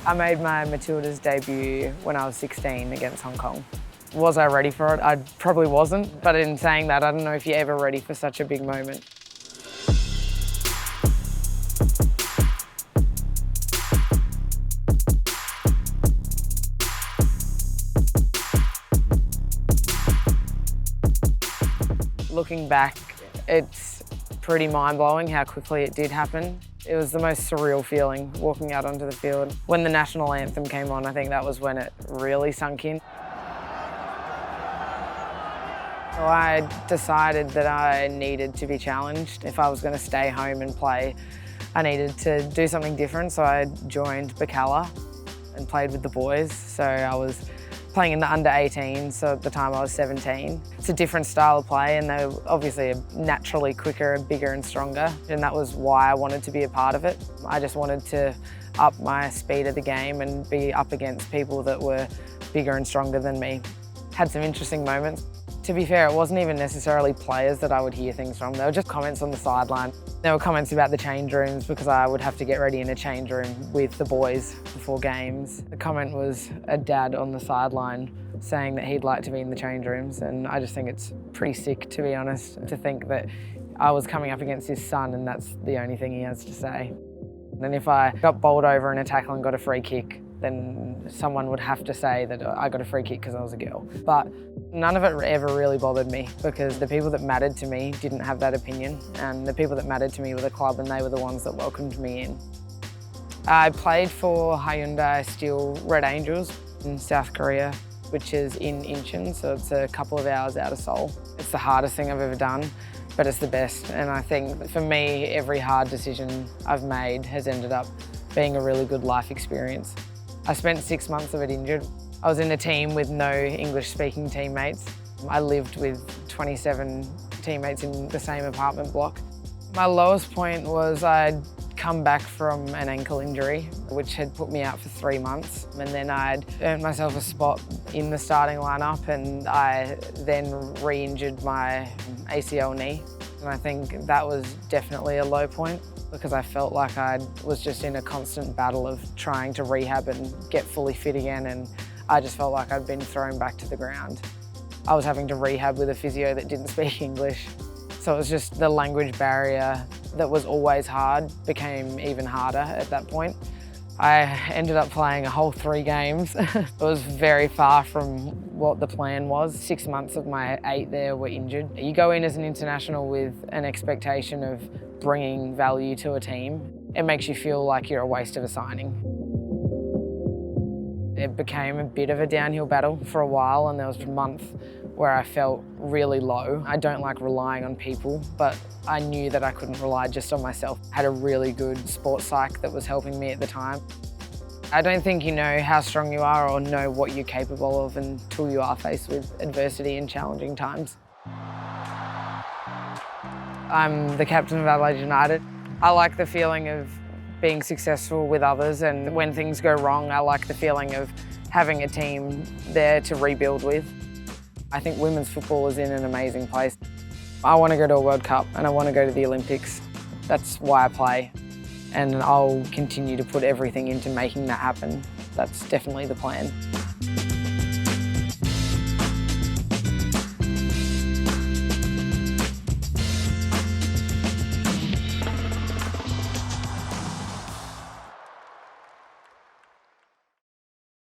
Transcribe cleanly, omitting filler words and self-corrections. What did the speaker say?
I made my Matildas debut when I was 16 against Hong Kong. Was I ready for it? I probably wasn't, but in saying that, I don't know if you're ever ready for such a big moment. Looking back, it's pretty mind-blowing how quickly it did happen. It was the most surreal feeling walking out onto the field. When the national anthem came on, I think that was when it really sunk in. So I decided that I needed to be challenged. If I was going to stay home and play, I needed to do something different. So I joined Bacala and played with the boys. So I was playing in the under-18s, so at the time I was 17. It's a different style of play and they were obviously naturally quicker and bigger and stronger, and that was why I wanted to be a part of it. I just wanted to up my speed of the game and be up against people that were bigger and stronger than me. Had some interesting moments. To be fair, it wasn't even necessarily players that I would hear things from. They were just comments on the sideline. There were comments about the change rooms because I would have to get ready in a change room with the boys before games. The comment was a dad on the sideline saying that he'd like to be in the change rooms, and I just think it's pretty sick, to be honest, to think that I was coming up against his son and that's the only thing he has to say. And if I got bowled over in a tackle and got a free kick, then someone would have to say that I got a free kick because I was a girl. But none of it ever really bothered me because the people that mattered to me didn't have that opinion, and the people that mattered to me were the club, and they were the ones that welcomed me in. I played for Hyundai Steel Red Angels in South Korea, which is in Incheon, so it's a couple of hours out of Seoul. It's the hardest thing I've ever done, but it's the best. And I think for me, every hard decision I've made has ended up being a really good life experience. I spent 6 months of it injured. I was in a team with no English-speaking teammates. I lived with 27 teammates in the same apartment block. My lowest point was I'd come back from an ankle injury, which had put me out for 3 months. And then I'd earned myself a spot in the starting lineup, and I then re-injured my ACL knee. And I think that was definitely a low point because I felt like I was just in a constant battle of trying to rehab and get fully fit again, and I just felt like I'd been thrown back to the ground. I was having to rehab with a physio that didn't speak English. So it was just the language barrier that was always hard became even harder at that point. I ended up playing a whole 3 games. It was very far from what the plan was. 6 months of my 8 there were injured. You go in as an international with an expectation of bringing value to a team. It makes you feel like you're a waste of a signing. It became a bit of a downhill battle for a while, and there was a month where I felt really low. I don't like relying on people, but I knew that I couldn't rely just on myself. I had a really good sports psych that was helping me at the time. I don't think you know how strong you are or know what you're capable of until you are faced with adversity and challenging times. I'm the captain of Adelaide United. I like the feeling of being successful with others, and when things go wrong, I like the feeling of having a team there to rebuild with. I think women's football is in an amazing place. I want to go to a World Cup and I want to go to the Olympics. That's why I play, and I'll continue to put everything into making that happen. That's definitely the plan.